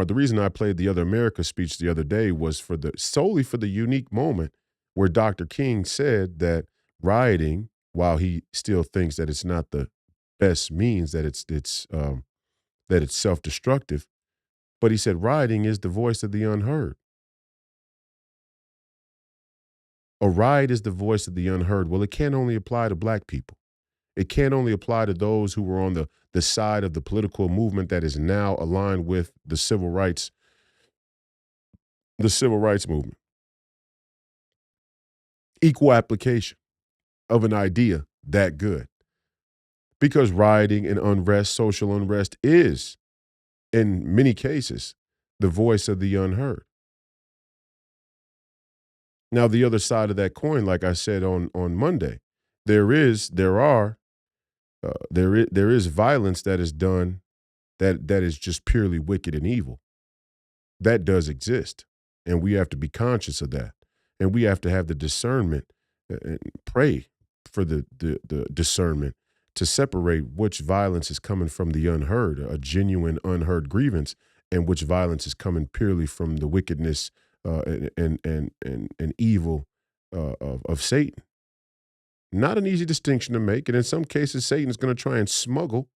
or the reason I played the Other America speech the other day was solely for the unique moment where Dr. King said that rioting, while he still thinks that it's not the best means, that it's self-destructive, but he said rioting is the voice of the unheard. A riot is the voice of the unheard. Well, it can't only apply to black people. It can't only apply to those who were on the side of the political movement that is now aligned with the civil rights movement. Equal application of an idea that good. Because rioting and unrest, social unrest is, in many cases, the voice of the unheard. Now, the other side of that coin, like I said on Monday, there is violence that is done that is just purely wicked and evil. That does exist, and we have to be conscious of that, and we have to have the discernment and pray for the discernment to separate which violence is coming from the unheard, a genuine unheard grievance, and which violence is coming purely from the wickedness and evil of Satan. Not an easy distinction to make, and in some cases, Satan is going to try and smuggle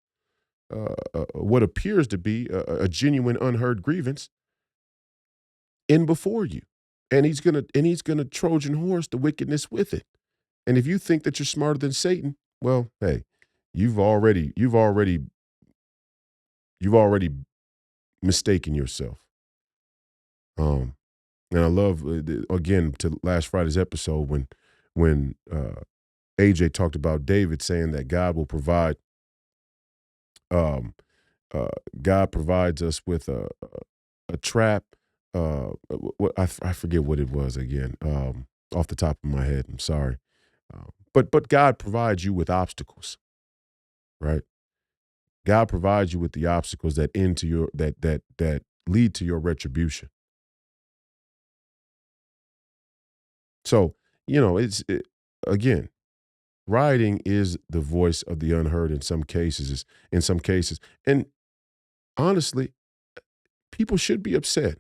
what appears to be a genuine unheard grievance in before you, and he's gonna Trojan horse the wickedness with it. And if you think that you're smarter than Satan, well, hey, you've already you've already you've already mistaken yourself. Um, and I love again to last Friday's episode when AJ talked about David saying that God will provide. Um, God provides us with a trap. I forget what it was again. Off the top of my head, I'm sorry. But God provides you with obstacles, right? God provides you with the obstacles that into your that lead to your retribution. So again, rioting is the voice of the unheard in some cases. In some cases, and honestly, people should be upset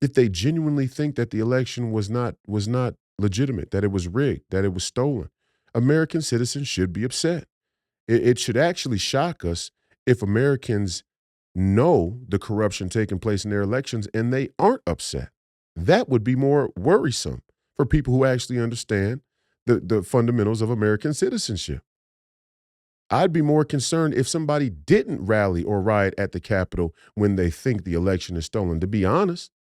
if they genuinely think that the election was not legitimate, that it was rigged, that it was stolen. American citizens should be upset. It should actually shock us if Americans know the corruption taking place in their elections and they aren't upset. That would be more worrisome for people who actually understand the fundamentals of American citizenship. I'd be more concerned if somebody didn't rally or riot at the Capitol when they think the election is stolen. To be honest,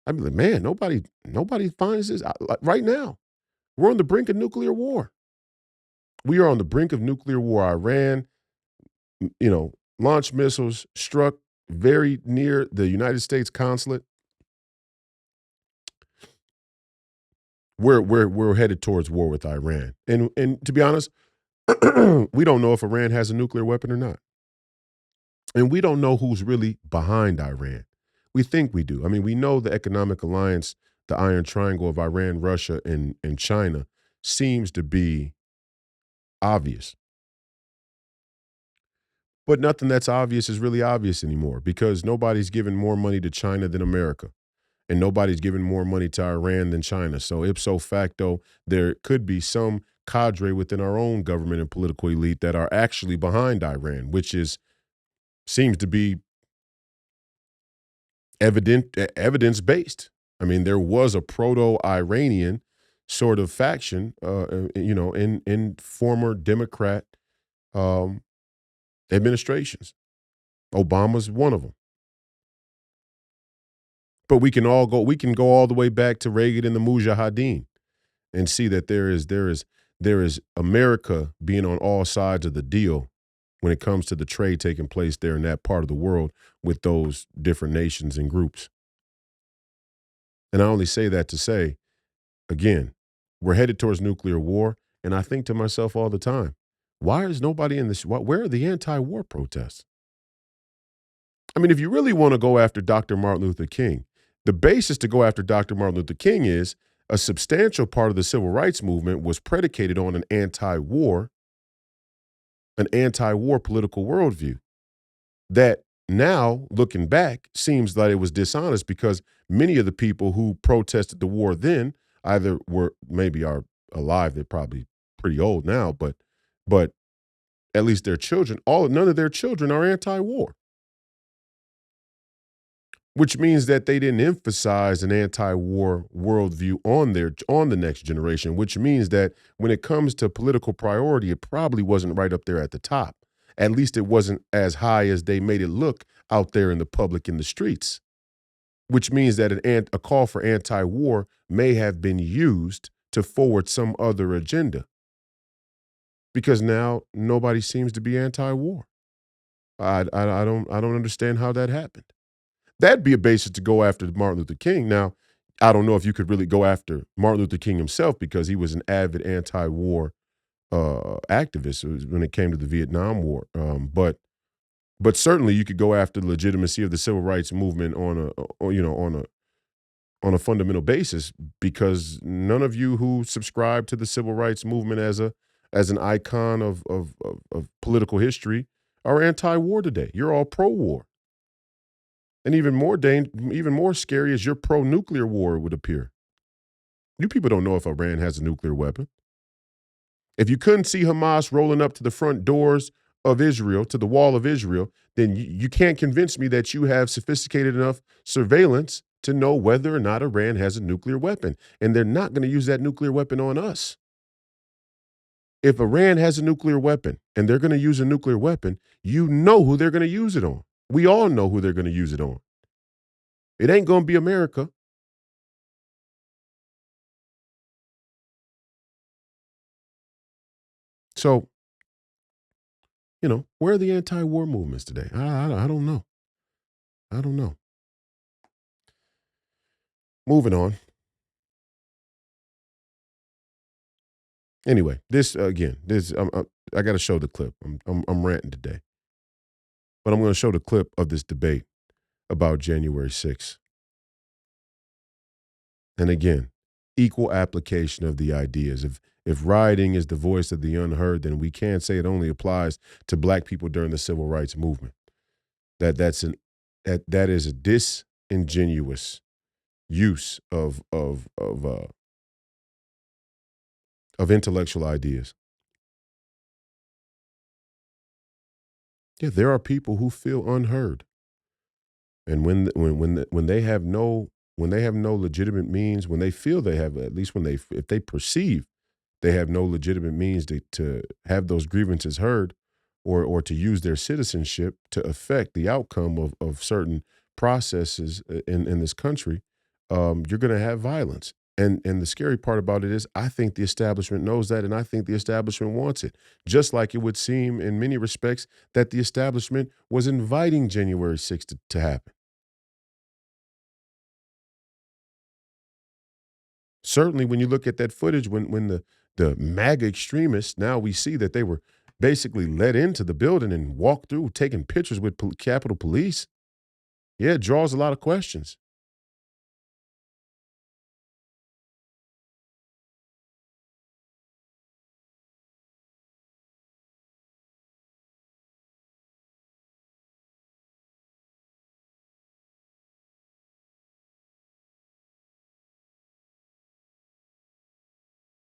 I'd be like, man, nobody finds this like, right now. We're on the brink of nuclear war. We are on the brink of nuclear war. Iran, launched missiles, struck very near the United States consulate. We're headed towards war with Iran. And to be honest, we don't know if Iran has a nuclear weapon or not. And we don't know who's really behind Iran. We think we do. I mean, we know the economic alliance, the Iron Triangle of Iran, Russia, and China seems to be obvious. But nothing that's obvious is really obvious anymore because nobody's giving more money to China than America. And nobody's giving more money to Iran than China. So ipso facto, there could be some cadre within our own government and political elite that are actually behind Iran, which seems to be evidence based. I mean, there was a proto-Iranian sort of faction, in former Democrat um, administrations. Obama's one of them. But we can go all the way back to Reagan and the Mujahideen and see that there is America being on all sides of the deal when it comes to the trade taking place there in that part of the world with those different nations and groups. And I only say that to say, again, we're headed towards nuclear war. And I think to myself all the time, why is nobody in this? Where are the anti-war protests? I mean, if you really want to go after Dr. Martin Luther King, the basis to go after Dr. Martin Luther King is a substantial part of the civil rights movement was predicated on an anti-war political worldview that Now, looking back, seems like it was dishonest because many of the people who protested the war then either were maybe are alive, they're probably pretty old now, but at least their children, all none of their children are anti-war, which means that they didn't emphasize an anti-war worldview on the next generation, which means that when it comes to political priority, it probably wasn't right up there at the top. At least it wasn't as high as they made it look out there in the public in the streets, which means that a call for anti-war may have been used to forward some other agenda because now nobody seems to be anti-war. I don't understand how that happened. That'd be a basis to go after Martin Luther King. Now, I don't know if you could really go after Martin Luther King himself because he was an avid anti-war activist when it came to the Vietnam War. But certainly you could go after the legitimacy of the civil rights movement on a fundamental basis because none of you who subscribe to the civil rights movement as an icon of political history are anti-war today. You're all pro-war. And even more scary is you're pro-nuclear war, it would appear. You people don't know if Iran has a nuclear weapon. If you couldn't see Hamas rolling up to the front doors of Israel, to the wall of Israel, then you can't convince me that you have sophisticated enough surveillance to know whether or not Iran has a nuclear weapon. And they're not going to use that nuclear weapon on us. If Iran has a nuclear weapon and they're going to use a nuclear weapon, you know who they're going to use it on. We all know who they're going to use it on. It ain't going to be America. So, where are the anti-war movements today? I don't know. I don't know. Moving on. Anyway, this again, I got to show the clip. I'm ranting today, but I'm going to show the clip of this debate about January 6th. And again, equal application of the ideas. If rioting is the voice of the unheard, then we can't say it only applies to black people during the civil rights movement. That is a disingenuous use of intellectual ideas. Yeah, there are people who feel unheard, and when they have no legitimate means, when they feel they have, at least if they perceive they have no legitimate means to have those grievances heard or to use their citizenship to affect the outcome of certain processes in this country, you're going to have violence. And the scary part about it is I think the establishment knows that, and I think the establishment wants it. Just like it would seem in many respects that the establishment was inviting January 6th to happen. Certainly, when you look at that footage, when the MAGA extremists, now we see that they were basically let into the building and walked through, taking pictures with Capitol Police. Yeah, it draws a lot of questions.